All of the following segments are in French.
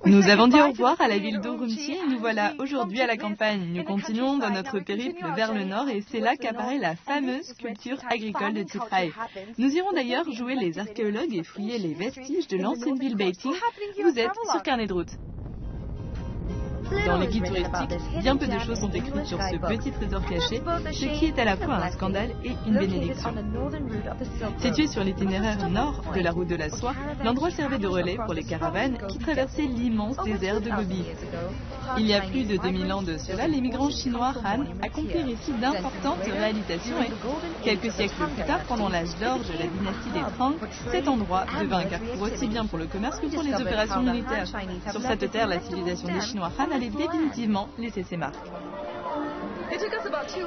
Nous avons dit au revoir à la ville d'Urumqi et nous voilà aujourd'hui à la campagne. Nous continuons dans notre périple vers le nord et c'est là qu'apparaît la fameuse culture agricole de Tifraï. Nous irons d'ailleurs jouer les archéologues et fouiller les vestiges de l'ancienne ville Beiting. Vous êtes sur Carnet de route. Dans les guides touristiques, bien peu de choses sont écrites sur ce petit trésor caché, ce qui est à la fois un scandale et une bénédiction. Situé sur l'itinéraire nord de la route de la soie, l'endroit servait de relais pour les caravanes qui traversaient l'immense désert de Gobi. Il y a plus de 2000 ans de cela, les migrants chinois Han accomplirent ici d'importantes réalisations et, quelques siècles plus tard, pendant l'âge d'or de la dynastie des Tang, cet endroit devint un carrefour aussi bien pour le commerce que pour les opérations militaires. Sur cette terre, la civilisation des Chinois Han allait définitivement laisser ses marques.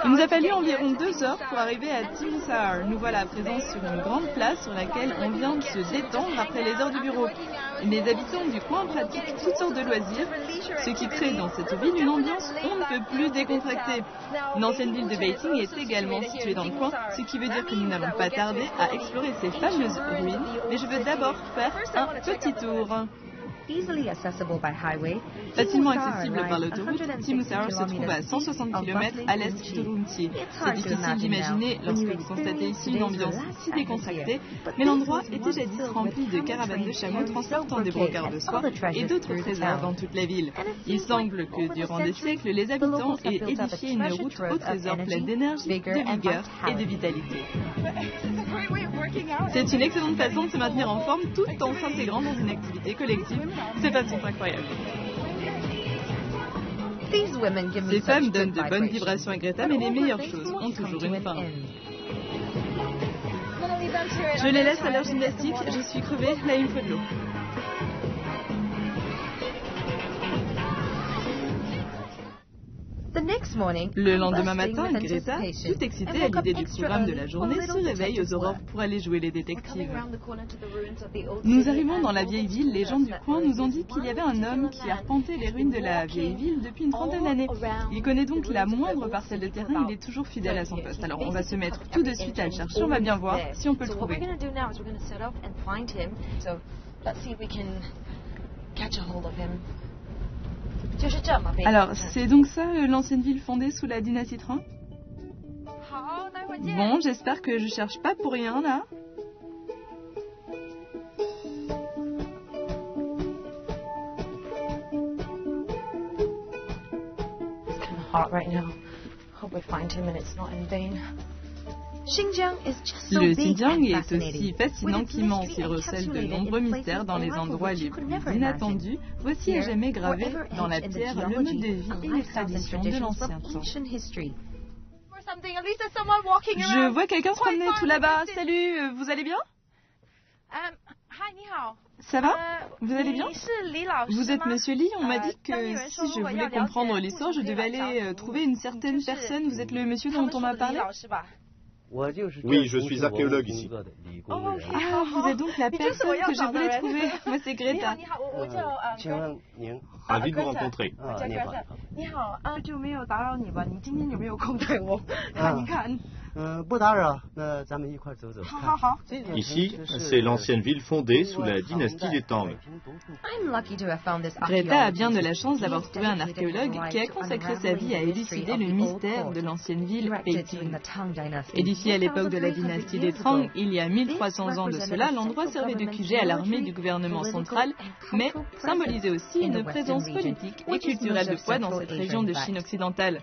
Il nous a fallu environ 2 heures pour arriver à Timusahar. Nous voilà à présent sur une grande place sur laquelle on vient de se détendre après les heures du bureau. Les habitants du coin pratiquent toutes sortes de loisirs, ce qui crée dans cette ville une ambiance on ne peut plus décontractée. L'ancienne ville de Beiting est également située dans le coin, ce qui veut dire que nous n'allons pas tarder à explorer ces fameuses ruines, mais je veux d'abord faire un petit tour. Facilement accessible par l'autoroute, Timusahar se trouve à 160 km à l'est d'Urumqi. C'est difficile d'imaginer lorsque vous constatez ici une ambiance si décontractée, mais l'endroit était jadis rempli de caravanes de chameaux transportant des brocarts de soie et d'autres trésors dans toute la ville. Il semble que durant des siècles, les habitants aient édifié une route au trésor pleine d'énergie, de vigueur et de vitalité. C'est une excellente façon de se maintenir en forme tout en s'intégrant dans une activité collective. Ces femmes sont incroyables. Ces femmes donnent de bonnes vibrations à Greta, mais les meilleures choses ont toujours une fin. Je les laisse à leur gymnastique, je suis crevée, là il me faut de l'eau. Le lendemain matin, Greta, tout excitée à l'idée du programme de la journée, se réveille aux aurores pour aller jouer les détectives. Nous arrivons dans la vieille ville, les gens du coin nous ont dit qu'il y avait un homme qui arpentait les ruines de la vieille ville depuis une trentaine d'années. Il connaît donc la moindre parcelle de terrain, il est toujours fidèle à son poste. Alors on va se mettre tout de suite à le chercher, on va bien voir si on peut le trouver. Alors, c'est donc ça l'ancienne ville fondée sous la dynastie Tang? Bon, j'espère que je cherche pas pour rien là. Le Xinjiang est aussi fascinant qu'immense. Il recèle de nombreux mystères dans les endroits les plus inattendus. Voici à jamais gravé dans la pierre le mode de vie et les traditions de l'ancien temps. Je vois quelqu'un se promener tout là-bas. Salut, vous allez bien? Ça va? Vous allez bien? Vous êtes Monsieur Li? On m'a dit que si je voulais comprendre l'histoire, je devais aller trouver une certaine personne. Vous êtes le monsieur dont on m'a parlé? Oui, je suis archéologue ici. Ah, vous êtes donc la personne que je voulais trouver. Moi, c'est Greta. Ravi de vous rencontrer. Ici, c'est l'ancienne ville fondée sous la dynastie des Tang. Greta a bien de la chance d'avoir trouvé un archéologue qui a consacré sa vie à élucider le mystère de l'ancienne ville Beiting. Édifiée à l'époque de la dynastie des Tang, il y a 1300 ans de cela, l'endroit servait de QG à l'armée du gouvernement central, mais symbolisait aussi une présence politique et culturelle de poids dans cette région de Chine occidentale.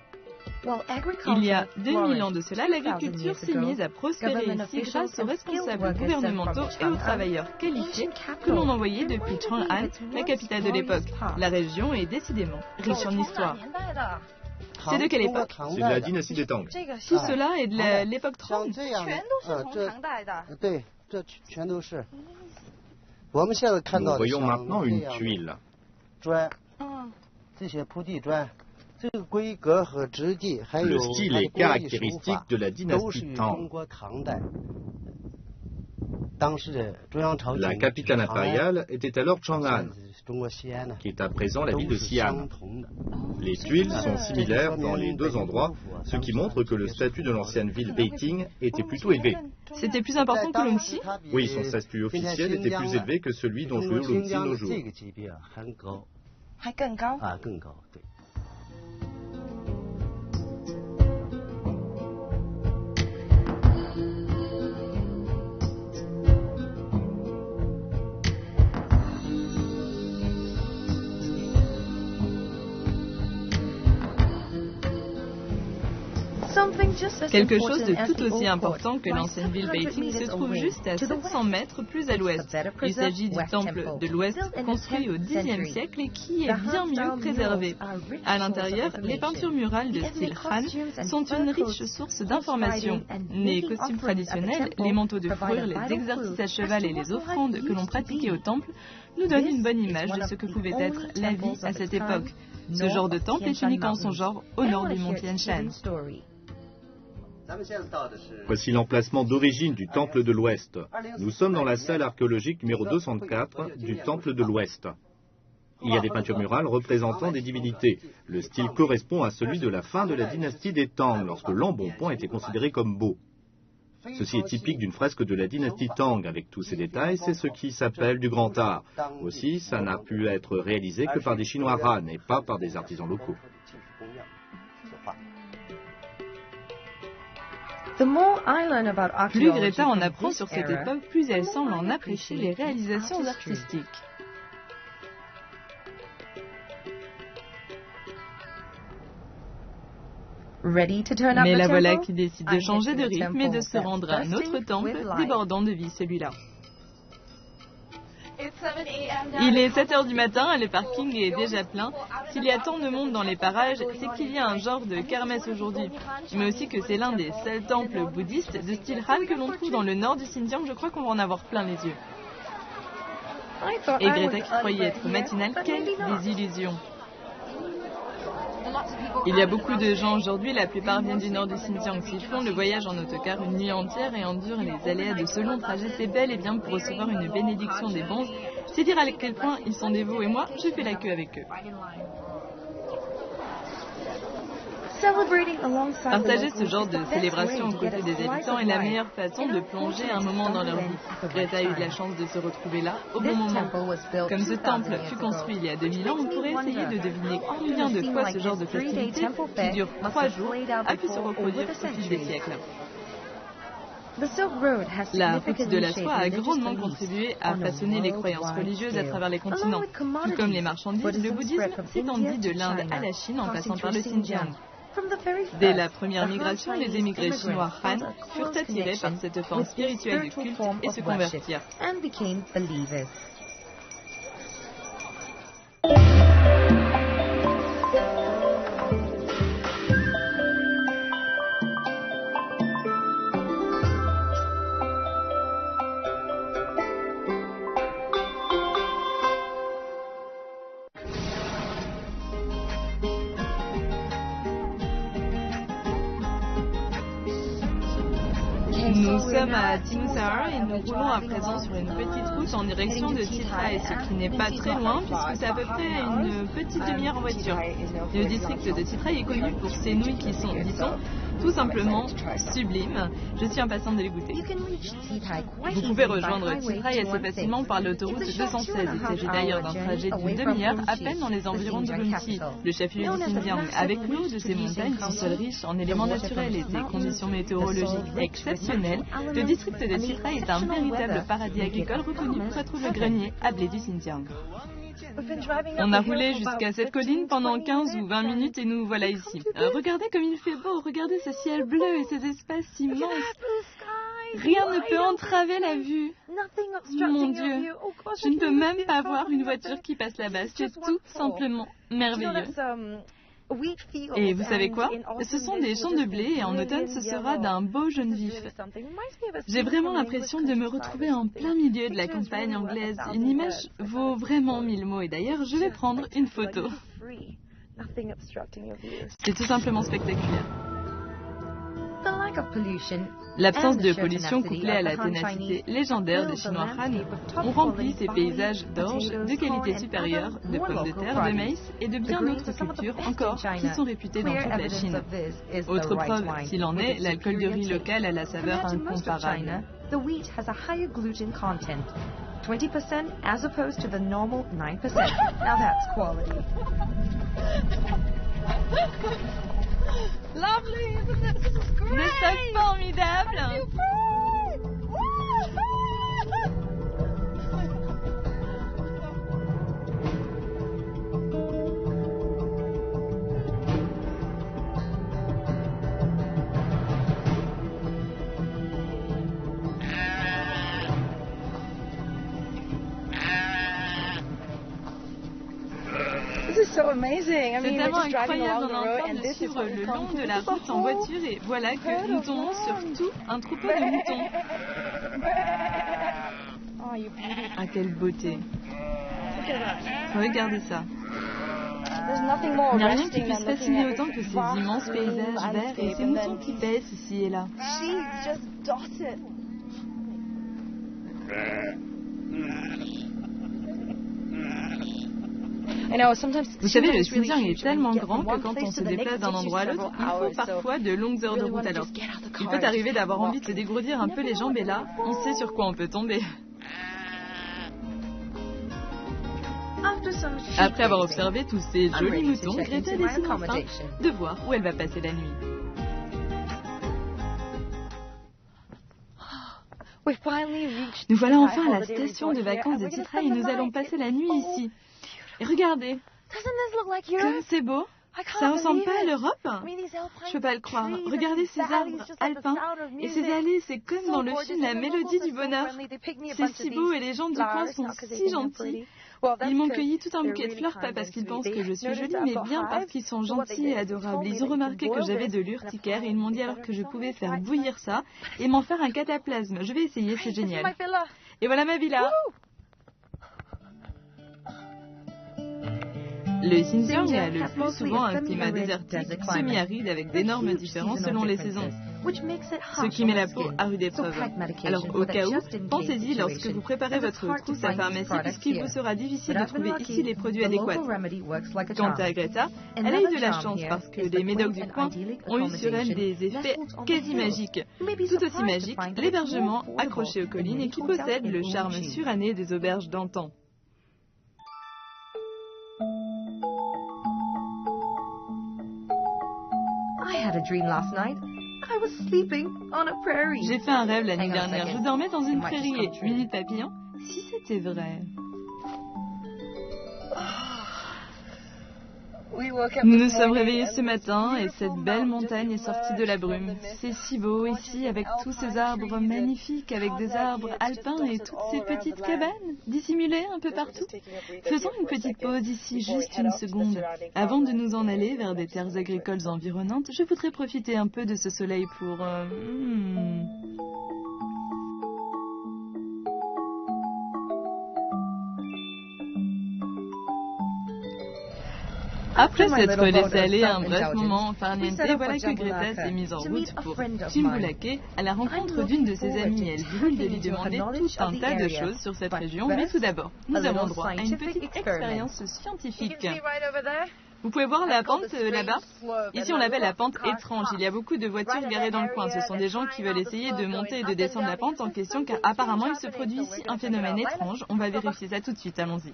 Il y a 2000 ans de cela, l'agriculture s'est mise à prospérer ici grâce aux responsables gouvernementaux et aux travailleurs qualifiés que l'on envoyait depuis Chang'an, la capitale de l'époque. La région est décidément riche en histoire. C'est de quelle époque? C'est de la dynastie des Tang. Tout cela est de l'époque Tang. Nous voyons maintenant une tuile. Le style est caractéristique de la dynastie Tang. La capitale impériale était alors Chang'an, qui est à présent la ville de Xi'an. Les tuiles sont similaires dans les deux endroits, ce qui montre que le statut de l'ancienne ville Beiting était plutôt élevé. C'était plus important que Urumqi? Oui, son statut officiel était plus élevé que celui dont jouit Urumqi de nos jours. Quelque chose de tout aussi important que l'ancienne ville Beijing se trouve juste à 700 mètres plus à l'ouest. Il s'agit du temple de l'Ouest, construit au Xe siècle et qui est bien mieux préservé. À l'intérieur, les peintures murales de style Han sont une riche source d'informations. Les costumes traditionnels, les manteaux de fourrure, les exercices à cheval et les offrandes que l'on pratiquait au temple nous donnent une bonne image de ce que pouvait être la vie à cette époque. Ce genre de temple est unique en son genre au nord du mont Tian Shan. Voici l'emplacement d'origine du Temple de l'Ouest. Nous sommes dans la salle archéologique numéro 204 du Temple de l'Ouest. Il y a des peintures murales représentant des divinités. Le style correspond à celui de la fin de la dynastie des Tang, lorsque l'embonpoint était considéré comme beau. Ceci est typique d'une fresque de la dynastie Tang, avec tous ses détails, c'est ce qui s'appelle du grand art. Aussi, ça n'a pu être réalisé que par des Chinois Han et pas par des artisans locaux. Plus Greta en apprend sur cette époque, plus elle semble en apprécier les réalisations artistiques. Mais la voilà qui décide de changer de rythme et de se rendre à un autre temple débordant de vie, celui-là. Il est 7 heures du matin, le parking est déjà plein. S'il y a tant de monde dans les parages, c'est qu'il y a un genre de kermesse aujourd'hui. Mais aussi que c'est l'un des seuls temples bouddhistes de style Han que l'on trouve dans le nord du Xinjiang. Je crois qu'on va en avoir plein les yeux. Et Greta qui croyait être matinale, quelle désillusion! Il y a beaucoup de gens aujourd'hui, la plupart viennent du nord du Xinjiang. S'ils font le voyage en autocar une nuit entière et endurent les aléas de ce long trajet, c'est bel et bien pour recevoir une bénédiction des bonzes. C'est dire à quel point ils sont dévots et moi, je fais la queue avec eux. Partager ce genre de célébration aux côtés des habitants est la meilleure façon de plonger un moment dans leur vie. Greta a eu de la chance de se retrouver là, au bon moment. Comme ce temple fut construit il y a 2000 ans, on pourrait essayer de deviner combien de fois ce genre de festivité, qui dure 3 jours, a pu se reproduire au fil des siècles. La route de la soie a grandement contribué à façonner les croyances religieuses à travers les continents. Tout comme les marchandises, le bouddhisme s'étendit de l'Inde à la Chine en passant par le Xinjiang. Dès la première migration, les émigrés chinois Han furent attirés par cette forme spirituelle du culte et se convertirent. Nous sommes à Timisoara et nous roulons à présent sur une petite route en direction de Chitrae, ce qui n'est pas très loin puisque c'est à peu près une petite demi-heure en voiture. Le district de Chitrae est connu pour ses nouilles qui sont, dit-on, tout simplement sublimes. Je suis impatiente de les goûter. Vous pouvez rejoindre Chitrae assez facilement par l'autoroute 216. Il s'agit d'ailleurs d'un trajet d'une demi-heure à peine dans les environs de Urumqi, le chef-lieu du Xinjiang. Avec l'eau de ces montagnes qui sont riches en éléments naturels et des conditions météorologiques exceptionnelles, le district de Chitrae est un véritable paradis agricole reconnu pour être le grenier à blé du Xinjiang. On a roulé jusqu'à cette colline pendant 15 ou 20 minutes et nous voilà ici. Regardez comme il fait beau, regardez ce ciel bleu et ces espaces immenses. Rien ne peut entraver la vue. Mon Dieu, je ne peux même pas voir une voiture qui passe là-bas. C'est tout simplement merveilleux. Et vous savez quoi? Ce sont des champs de blé et en automne ce sera d'un beau jaune vif. J'ai vraiment l'impression de me retrouver en plein milieu de la campagne anglaise. Une image vaut vraiment 1000 mots et d'ailleurs je vais prendre une photo. C'est tout simplement spectaculaire. L'absence de pollution couplée à la ténacité légendaire des Chinois Han ont rempli ces paysages d'orge, de qualité supérieure, de pommes de terre, de maïs et de bien d'autres cultures encore qui sont réputées dans toute la Chine. Autre preuve, s'il en est, l'alcool de riz local a la saveur incomparable. 20% as opposed to the normal 9%. Now that's quality. Lovely, isn't it? This is great. Mais c'est formidable. C'est tellement incroyable, on est en train de suivre le long de la route en voiture et voilà que nous tombons sur tout un troupeau de moutons. Ah, quelle beauté. Regardez ça. Il n'y a rien qui puisse fasciner autant que ces immenses paysages verts et ces moutons qui paissent ici et là. Vous savez, le Xinjiang est tellement grand que quand on se déplace d'un endroit à l'autre, il faut parfois de longues heures de route. Alors, il peut arriver d'avoir envie de se dégourdir un peu les jambes et là, on sait sur quoi on peut tomber. Après avoir observé tous ces jolis moutons, Greta décide enfin de voir où elle va passer la nuit. Nous voilà enfin à la station de vacances de Titra et nous allons passer la nuit ici. Et regardez, comme c'est beau, ça ressemble pas à l'Europe? Je peux pas le croire. Regardez ces arbres alpins et ces allées, c'est comme dans le film La Mélodie du Bonheur. C'est si beau et les gens du coin sont si gentils. Ils m'ont cueilli tout un bouquet de fleurs, pas parce qu'ils pensent que je suis jolie, mais bien parce qu'ils sont gentils et adorables. Ils ont remarqué que j'avais de l'urticaire et ils m'ont dit alors que je pouvais faire bouillir ça et m'en faire un cataplasme. Je vais essayer, c'est génial. Et voilà ma villa. Le Xinjiang a le plus souvent un climat désertique, semi-aride avec d'énormes différences selon les saisons, ce qui met la peau à rude épreuve. Alors au cas où, pensez-y lorsque vous préparez votre trousse à pharmacie puisqu'il vous sera difficile de trouver ici les produits adéquats. Quant à Greta, elle a eu de la chance parce que les médocs du coin ont eu sur elle des effets quasi magiques. Tout aussi magique, l'hébergement accroché aux collines et qui possède le charme suranné des auberges d'antan. J'ai fait un rêve la nuit dernière. Je dormais dans une prairie et Minute Papillon, si c'était vrai. Nous nous sommes réveillés ce matin et cette belle montagne est sortie de la brume. C'est si beau ici avec tous ces arbres magnifiques, avec des arbres alpins et toutes ces petites cabanes dissimulées un peu partout. Faisons une petite pause ici, juste une seconde. Avant de nous en aller vers des terres agricoles environnantes, je voudrais profiter un peu de ce soleil pour... Après s'être laissé aller un bref moment en farniente, voilà que Greta s'est mise en route pour Timbulake à la rencontre d'une de ses amies. Elle brûle de lui demander tout un tas de choses sur cette région, mais tout d'abord, nous avons droit à une petite expérience scientifique. Vous pouvez voir la pente là-bas? Ici, on l'appelle la pente étrange. Il y a beaucoup de voitures garées dans le coin. Ce sont des gens qui veulent essayer de monter et de descendre la pente en question, car apparemment, il se produit ici un phénomène étrange. On va vérifier ça tout de suite. Allons-y.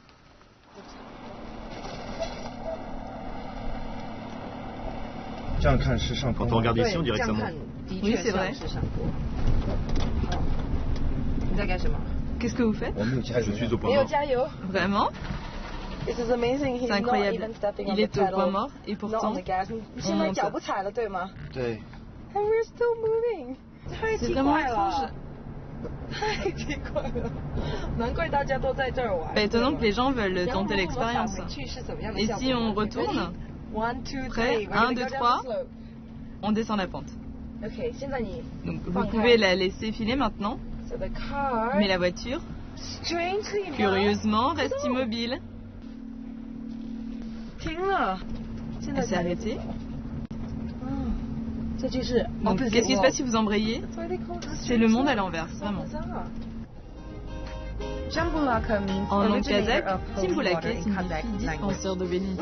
Quand on regarde ici, on dirait que ça monte. Oui, c'est vrai. Qu'est-ce que vous faites? Je suis au point mort. Vraiment? C'est incroyable. Il est au point mort et pourtant, on monte. C'est vraiment étrange. Pas étonnant que les gens veulent tenter l'expérience. Et si on retourne? Prêt, 1, 2, 3, on descend la pente. Donc vous pouvez la laisser filer maintenant, mais la voiture, curieusement, reste immobile. Elle s'est arrêtée. Donc qu'est-ce qui se passe si vous embrayez? C'est le monde à l'envers, vraiment. En langue kazakh, Timbulake signifie dispenseur d'eau bénite.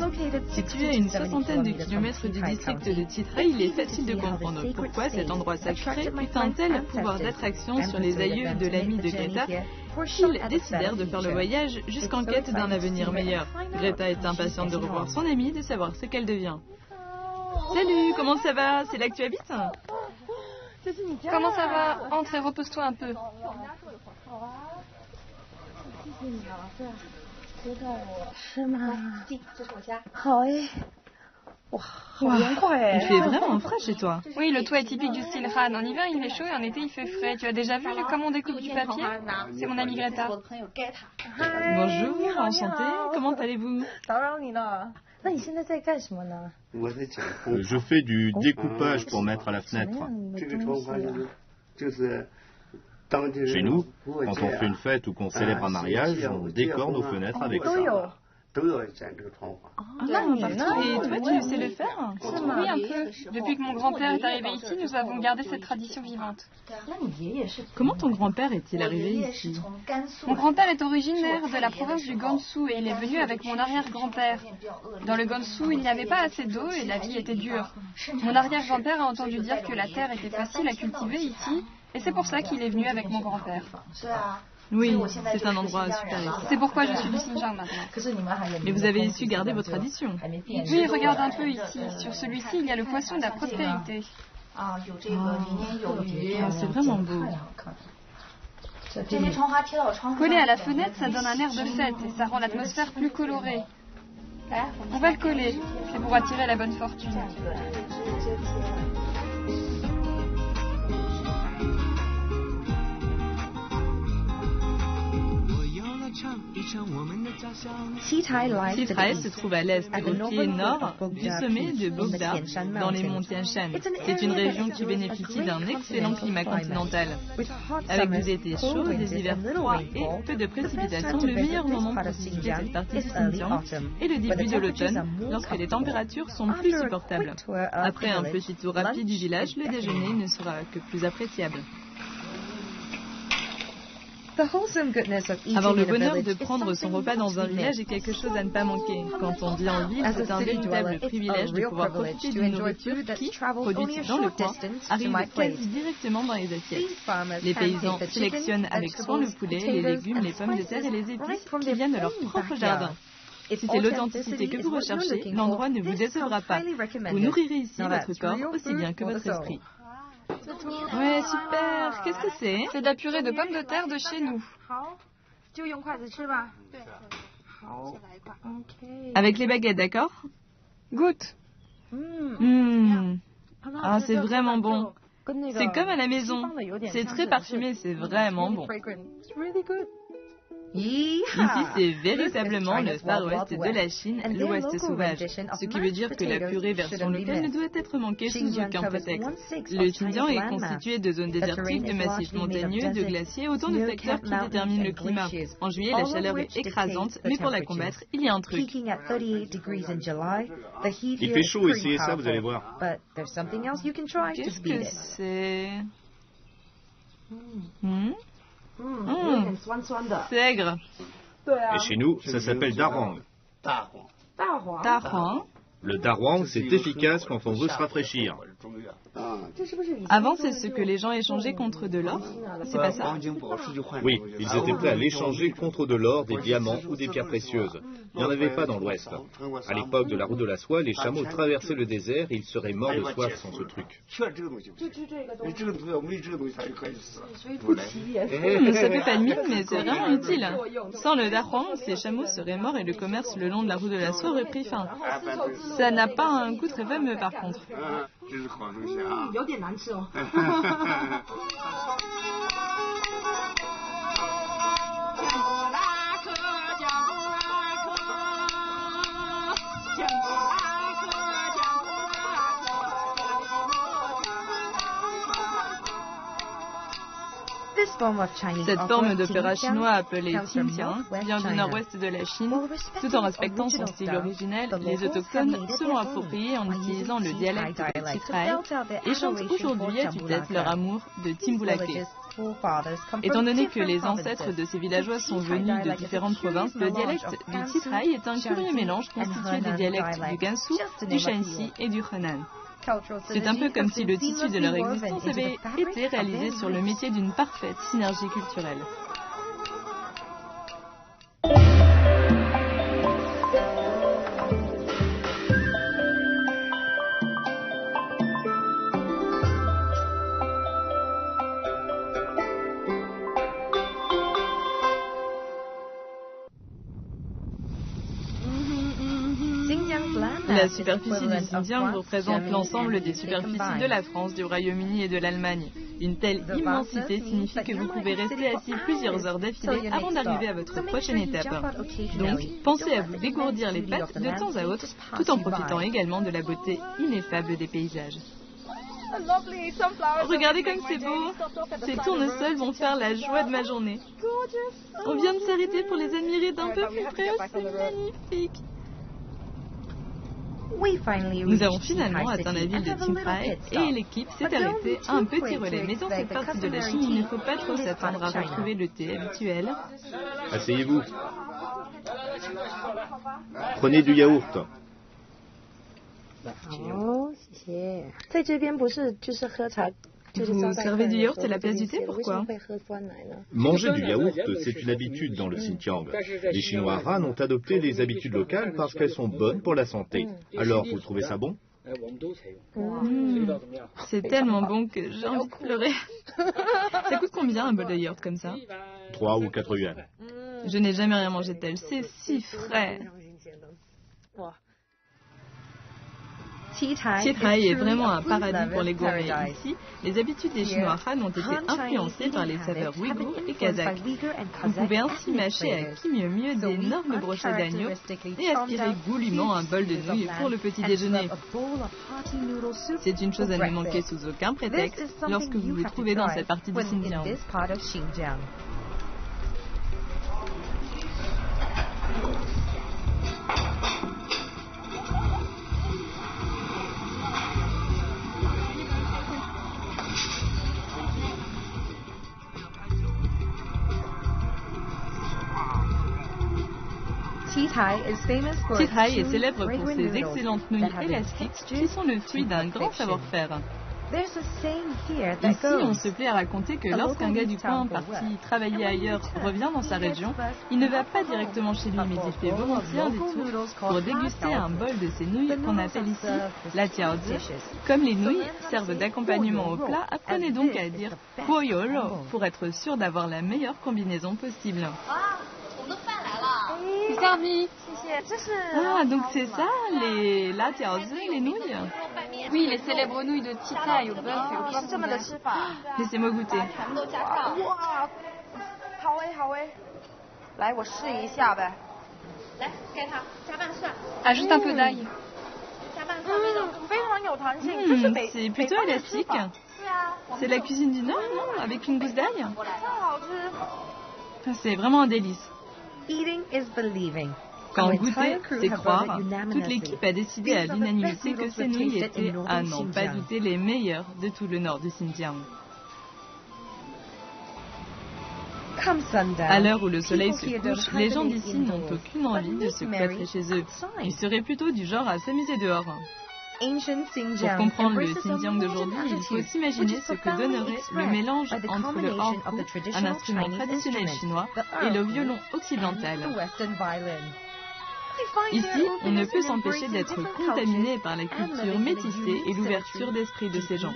Situé à une soixantaine de kilomètres du district de Titray, il est facile de comprendre pourquoi cet endroit sacré eut un tel pouvoir d'attraction sur les aïeux de l'ami de Greta, qu'ils décidèrent de faire le voyage jusqu'en quête d'un avenir meilleur. Greta est impatiente de revoir son amie, de savoir ce qu'elle devient. Salut, comment ça va? C'est là que tu habites? Comment ça va? Entre et repose-toi un peu. Il fait vraiment frais chez toi. Oui, le toit est typique du style Han. En hiver, il fait chaud et en été, il fait frais. Tu as déjà vu comment on découpe du papier? C'est mon amie Greta. Bonjour, enchantée. Comment allez-vous? Je fais du découpage pour mettre à la fenêtre. Chez nous, quand on fait une fête ou qu'on célèbre un mariage, on décore nos fenêtres avec ça. Et toi, tu sais le faire? Oui, un peu. Depuis que mon grand-père est arrivé ici, nous avons gardé cette tradition vivante. Comment ton grand-père est-il arrivé ici? Mon grand-père est originaire de la province du Gansu et il est venu avec mon arrière-grand-père. Dans le Gansu, il n'y avait pas assez d'eau et la vie était dure. Mon arrière-grand-père a entendu dire que la terre était facile à cultiver ici et c'est pour ça qu'il est venu avec mon grand-père. Oui, c'est un endroit super. C'est pourquoi je suis du Xinjiang maintenant. Mais vous avez su garder vos traditions. Oui, regarde un peu ici. Sur celui-ci, il y a le poisson de la prospérité. C'est vraiment beau. Coller à la fenêtre, ça donne un air de fête et ça rend l'atmosphère plus colorée. On va le coller, c'est pour attirer la bonne fortune. Titray se trouve à l'est, au pied nord du sommet de Bogda, dans les monts Tian Shan. C'est une région qui bénéficie d'un excellent climat continental. Avec des étés chauds, des hivers froids et peu de précipitations, le meilleur moment pour visiter cette partie du Xinjiang est le début de l'automne, lorsque les températures sont plus supportables. Après un petit tour rapide du village, le déjeuner ne sera que plus appréciable. Avoir le bonheur de prendre son repas dans un village est quelque chose à ne pas manquer. Quand on vit en ville, c'est un véritable privilège de pouvoir profiter d'une nourriture qui, produite dans le coin, arrive quasi directement dans les assiettes. Les paysans sélectionnent avec soin le poulet, les légumes, les pommes de terre et les épices qui viennent de leur propre jardin. Si c'est l'authenticité que vous recherchez, l'endroit ne vous décevra pas. Vous nourrirez ici votre corps aussi bien que votre esprit. Ouais, super. Qu'est-ce que c'est? C'est de la purée de pommes de terre de chez nous. Avec les baguettes, d'accord? Goûte. Ah, c'est vraiment bon. C'est comme à la maison. C'est très parfumé, c'est vraiment bon. Ici, c'est véritablement le Far West de la Chine, l'Ouest sauvage. Ce qui veut dire que la purée version locale ne doit être manquée sous aucun prétexte. Le Xinjiang est constitué de zones désertiques, de massifs montagneux, de glaciers, autant de facteurs qui déterminent le climat. En juillet, la chaleur est écrasante, mais pour la combattre, il y a un truc. Il fait chaud ici et ça, vous allez voir. Qu'est-ce que c'est? C'est aigre. Et chez nous, ça s'appelle darwang. Darwang. Le darwang, c'est efficace quand on veut se rafraîchir. Avant, c'est ce que les gens échangeaient contre de l'or. C'est pas ça? Oui, ils étaient prêts à l'échanger contre de l'or, des diamants ou des pierres précieuses. Il n'y en avait pas dans l'Ouest. À l'époque de la route de la soie, les chameaux traversaient le désert et ils seraient morts de soif sans ce truc. Ça fait pas de mine, mais c'est vraiment utile. Sans le darwang, ces chameaux seraient morts et le commerce le long de la route de la soie aurait pris fin. Ça n'a pas un goût très fameux par contre. Cette forme d'opéra chinois appelée Xinjiang vient du nord-ouest de la Chine. Tout en respectant son style originel, les autochtones se l'ont approprié en utilisant le dialecte de Titray et chantent aujourd'hui à tue-tête leur amour de Timbulake. Étant donné que les ancêtres de ces villageois sont venus de différentes provinces, le dialecte du Titrai est un curieux mélange constitué des dialectes du Gansu, du Shanxi et du Henan. C'est un peu comme si le tissu de leur existence avait été réalisé sur le métier d'une parfaite synergie culturelle. La superficie du Xinjiang représente l'ensemble des superficies de la France, du Royaume-Uni et de l'Allemagne. Une telle immensité signifie que vous pouvez rester assis plusieurs heures d'affilée avant d'arriver à votre prochaine étape. Donc, pensez à vous dégourdir les pattes de temps à autre, tout en profitant également de la beauté ineffable des paysages. Regardez comme c'est beau! Ces tournesols vont faire la joie de ma journée. On vient de s'arrêter pour les admirer d'un peu plus près, c'est magnifique! Nous avons finalement atteint la ville de Qingkai et l'équipe s'est arrêtée à un petit relais. Mais dans cette partie de la Chine, il ne faut pas trop s'attendre à retrouver le thé habituel. Asseyez-vous. Prenez du yaourt. Vous servez du yaourt à la place du thé, pourquoi? Manger du yaourt, c'est une habitude dans le Xinjiang. Les Chinois Han ont adopté les habitudes locales parce qu'elles sont bonnes pour la santé. Alors, vous trouvez ça bon? C'est tellement bon que j'ai envie de pleurer. Ça coûte combien un bol de yaourt comme ça? 3 ou 4 yuans. Je n'ai jamais rien mangé de tel, c'est si frais. Titrai est vraiment un paradis pour les gourmets. Ici, les habitudes des Chinois Han ont été influencées par les saveurs ouïghours et kazakhs. Vous pouvez ainsi mâcher à qui mieux mieux d'énormes brochettes d'agneau et aspirer goulûment un bol de nouilles pour le petit déjeuner. C'est une chose à ne manquer sous aucun prétexte lorsque vous vous trouvez dans cette partie du Xinjiang. Titrai est célèbre pour ses excellentes nouilles élastiques qui sont le fruit d'un grand savoir-faire. Ici, on se plaît à raconter que lorsqu'un gars du coin parti travailler ailleurs revient dans sa région, il ne va pas directement chez lui, mais il fait volontiers un détour pour déguster un bol de ces nouilles qu'on appelle ici la tiaozi. Comme les nouilles servent d'accompagnement au plat, apprenez donc à dire guoyolo pour être sûr d'avoir la meilleure combinaison possible. C'est servi. Ah, donc c'est ça, la tiaozi, les nouilles? Oui, les célèbres nouilles de Titrai au bœuf et au poivron vert. Laissez-moi goûter. Ajoute un peu d'ail. C'est plutôt élastique. C'est de la cuisine du Nord, non? Avec une gousse d'ail? C'est vraiment un délice. Quand goûter, c'est croire, toute l'équipe a décidé à l'unanimité que ces nouilles étaient, à n'en pas douter, les meilleures de tout le nord du Xinjiang. À l'heure où le soleil se couche, les gens d'ici n'ont aucune envie de se cloîtrer chez eux. Ils seraient plutôt du genre à s'amuser dehors. Pour comprendre le Xinjiang d'aujourd'hui, il faut s'imaginer ce que donnerait le mélange entre le hangpu, un instrument traditionnel chinois, et le violon occidental. Ici, on ne peut s'empêcher d'être contaminé par la culture métissée et l'ouverture d'esprit de ces gens.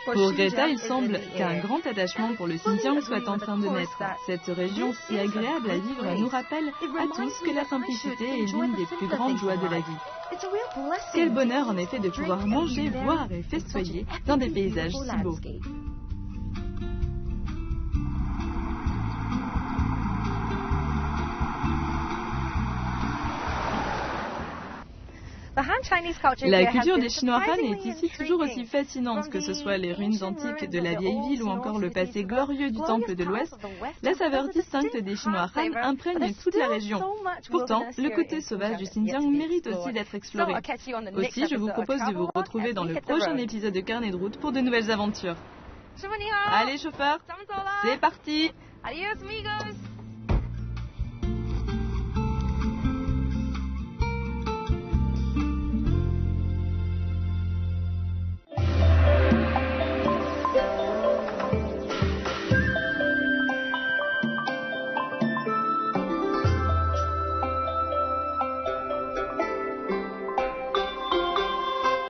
Pour Greta, il semble qu'un grand attachement pour le Xinjiang soit en train de naître. Cette région si agréable à vivre nous rappelle à tous que la simplicité est l'une des plus grandes joies de la vie. Quel bonheur en effet de pouvoir manger, boire et festoyer dans des paysages si beaux. La culture des Chinois Han est ici toujours aussi fascinante, que ce soit les ruines antiques de la vieille ville ou encore le passé glorieux du temple de l'Ouest. La saveur distincte des Chinois Han imprègne toute la région. Pourtant, le côté sauvage du Xinjiang mérite aussi d'être exploré. Aussi, je vous propose de vous retrouver dans le prochain épisode de Carnet de route pour de nouvelles aventures. Allez chauffeur, c'est parti. Adios, amigos.